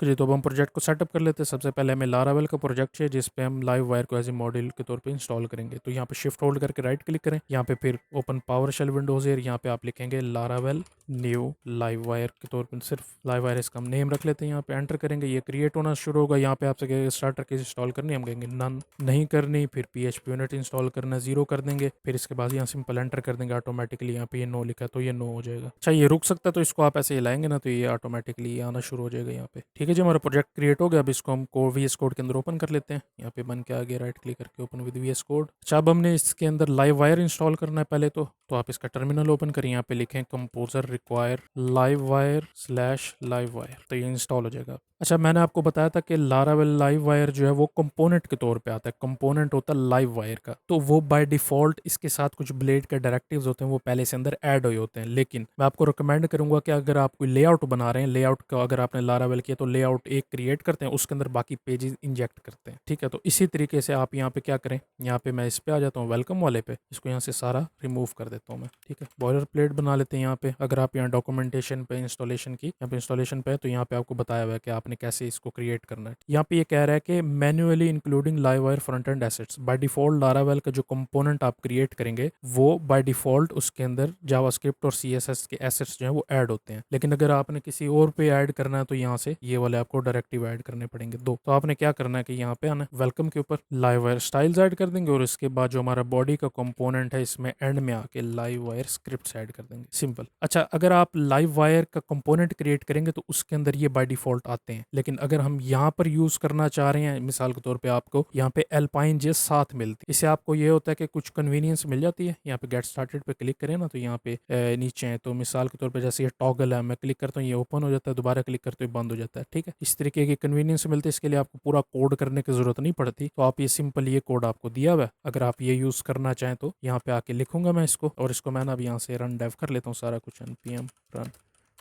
जी, तो अब हम प्रोजेक्ट को सेटअप कर लेते हैं। सबसे पहले हमें लारावेल का प्रोजेक्ट चाहिए जिस पे हम लाइव वायर को एज ए मॉड्यूल के तौर पे इंस्टॉल करेंगे। तो यहाँ पे शिफ्ट होल्ड करके राइट क्लिक करें, यहाँ पे फिर ओपन पावर शेल विंडोज है, यहाँ पे आप लिखेंगे लारावेल न्यू लाइव वायर के तौर पर, सिर्फ लाइव वायर इसका हम नेम रख लेते हैं। यहाँ पे एंटर करेंगे, ये क्रिएट होना शुरू होगा। यहाँ पे आपसे कहेगा स्टार्टर की इंस्टॉल करनी, हम कहेंगे नन, नहीं करनी। फिर PHP यूनिट इंस्टॉल करना, 0 कर देंगे। फिर इसके बाद यहाँ सिंपल एंटर कर देंगे, ऑटोमेटिकली यहाँ पे ये नो लिखा है तो ये नो हो जाएगा। अच्छा, ये रुक सकता है तो इसको आप ऐसे हिलाएंगे ना तो ये ऑटोमेटिकली आना शुरू हो जाएगा यहाँ पे। ठीक है जी, हमारा प्रोजेक्ट क्रिएट हो गया। अब इसको हम VS कोड के अंदर ओपन कर लेते हैं। यहाँ पे बन के आ गया, राइट क्लिक करके ओपन विद VS कोड। अच्छा, अब हमने इसके अंदर लाइव वायर इंस्टॉल करना है पहले तो आप इसका टर्मिनल ओपन करें, यहाँ पे लिखें composer require live wire slash live wire, तो ये इंस्टॉल हो जाएगा। अच्छा, मैंने आपको बताया था कि लारावेल लाइव वायर जो है वो कंपोनेंट के तौर पे आता है। कंपोनेंट होता है लाइव वायर का, तो वो बाय डिफ़ॉल्ट इसके साथ कुछ ब्लेड के डायरेक्टिव्स होते हैं, वो पहले से अंदर ऐड हुए होते हैं। लेकिन मैं आपको रिकमेंड करूंगा कि अगर आप कोई लेआउट बना रहे हैं, लेआउट का अगर आपने लारावेल किया तो लेआउट एक क्रिएट करते हैं, उसके अंदर बाकी पेजेस इंजेक्ट करते हैं। ठीक है, तो इसी तरीके से आप यहाँ पे क्या करें, यहाँ पे मैं इस पे आ जाता हूँ वेलकम वाले पे, इसको यहाँ से सारा रिमूव कर देता हूँ मैं। ठीक है, बॉयलर प्लेट बना लेते हैं यहाँ पे। अगर आप यहाँ डॉक्यूमेंटेशन पे इंस्टॉलेशन की, यहाँ पे इंस्टॉलेशन पे, तो यहाँ पे आपको बताया हुआ है कि आपने कैसे इसको क्रिएट करना है। यहाँ पे ये कह रहा है कि manually including live wire front end assets. By default Laravel का जो कंपोनेंट आप क्रिएट करेंगे वो बाय डिफॉल्ट उसके अंदर जावास्क्रिप्ट और CSS के एसेट्स जो है वो ऐड होते हैं। लेकिन अगर आपने किसी और पे ऐड करना है तो यहाँ से ये वाले आपको डायरेक्टिव ऐड करने पड़ेंगे दो। तो आपने क्या करना है कि यहाँ पे आना, वेलकम के ऊपर लाइव वायर स्टाइल्स ऐड कर देंगे, और इसके बाद जो हमारा बॉडी का कंपोनेंट है इसमें एंड में आके लाइव वायर स्क्रिप्ट्स ऐड कर देंगे, सिंपल। अच्छा, अगर आप लाइव वायर का कंपोनेंट क्रिएट करेंगे तो उसके अंदर ये बाय डिफॉल्ट आते हैं। लेकिन अगर हम यहाँ पर यूज करना चाह रहे हैं, मिसाल के तौर पे आपको यहाँ पे एल्पाइन जे साथ मिलती है, इससे आपको ये होता है कि कुछ कन्वीनियंस मिल जाती है। यहाँ पे गेट स्टार्टेड पे क्लिक करें ना तो यहाँ पे नीचे है, तो मिसाल के तौर पे जैसे ये टॉगल है, मैं क्लिक करता हूँ ये ओपन हो जाता है, दोबारा क्लिक करते हुए बंद हो जाता है। ठीक है, इस तरीके की कन्वीनियंस मिलती है। इसके लिए आपको पूरा कोड करने की जरूरत नहीं पड़ती, तो आप ये सिंपल ये कोड आपको दिया हुआ है, अगर आप ये यूज करना चाहें तो यहाँ पे आके लिखूंगा मैं इसको, और इसको मैं ना अब यहाँ से रन डेव कर लेता हूँ सारा कुछ, npm run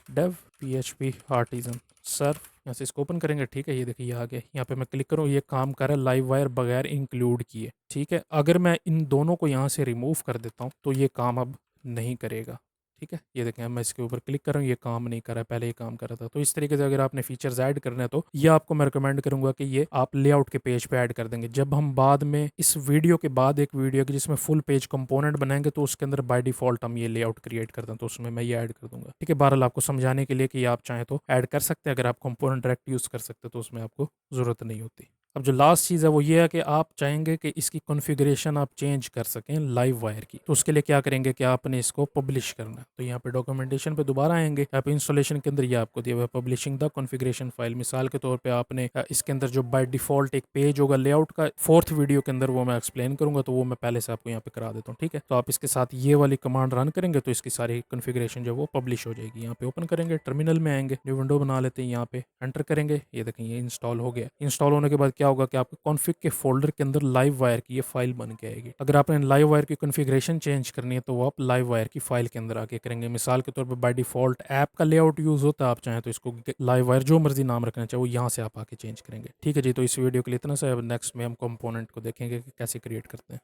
dev PHP artisan serve, यहाँ से इसको ओपन करेंगे। ठीक है, ये देखिए ये आ गया। यहाँ पे मैं क्लिक करूँ, ये काम कर रहा है लाइव वायर बगैर इंक्लूड किए। ठीक है, अगर मैं इन दोनों को यहाँ से रिमूव कर देता हूँ तो ये काम अब नहीं करेगा। ठीक है, ये देखें मैं इसके ऊपर क्लिक कर रहा हूँ, ये काम नहीं कर रहा है, पहले ये काम कर रहा था। तो इस तरीके से अगर आपने फीचर्स ऐड करने हैं तो ये आपको मैं रिकमेंड करूंगा कि ये आप लेआउट के पेज पे ऐड कर देंगे। जब हम बाद में इस वीडियो के बाद एक वीडियो की जिसमें फुल पेज कंपोनेंट बनाएंगे तो उसके अंदर बाय डिफॉल्ट हम ये लेआउट क्रिएट करते हैं, तो उसमें मैं ये ऐड कर दूंगा। ठीक है, बहरहाल आपको समझाने के लिए कि आप चाहें तो ऐड कर सकते हैं, अगर आप कंपोनेंट डायरेक्ट यूज कर सकते हैं तो उसमें आपको जरूरत नहीं होती। अब जो लास्ट चीज़ है वो ये है कि आप चाहेंगे कि इसकी कॉन्फ़िगरेशन आप चेंज कर सकें लाइव वायर की, तो उसके लिए क्या करेंगे कि आपने इसको पब्लिश करना है। तो यहाँ पे डॉक्यूमेंटेशन पे दोबारा आएंगे, यहाँ पे इंस्टॉलेशन के अंदर ये आपको दिया हुआ है पब्लिशिंग द कॉन्फ़िगरेशन फाइल। मिसाल के तौर पे आपने इसके अंदर जो बाय डिफॉल्ट एक पेज होगा लेआउट का, 4th वीडियो के अंदर वो मैं एक्सप्लेन करूंगा, तो वो मैं पहले से आपको यहाँ पे करा देता हूँ। ठीक है, तो आप इसके साथ ये वाली कमांड रन करेंगे तो इसकी सारी कॉन्फ़िगरेशन जो वो पब्लिश हो जाएगी। यहाँ पे ओपन करेंगे, टर्मिनल में आएंगे, न्यू विंडो बना लेते हैं, यहाँ पे एंटर करेंगे, ये देखें ये इंस्टॉल हो गया। इंस्टॉल होने के बाद क्या होगा कि आपके कॉन्फ़िग के फोल्डर के अंदर लाइव वायर की ये फाइल बन के आएगी। अगर आपने लाइव वायर की कॉन्फ़िगरेशन चेंज करनी है तो वो आप लाइव वायर की फाइल के अंदर आके करेंगे। मिसाल के तौर पर बाय डिफॉल्ट ऐप का लेआउट यूज होता है, आप चाहें तो इसको लाइव वायर जो मर्जी नाम रखना चाहे वो यहाँ से आप आके चेंज करेंगे। ठीक है जी, तो इस वीडियो के लिए इतना सा। नेक्स्ट में हम कंपोनेंट को देखेंगे कि कैसे क्रिएट करते हैं।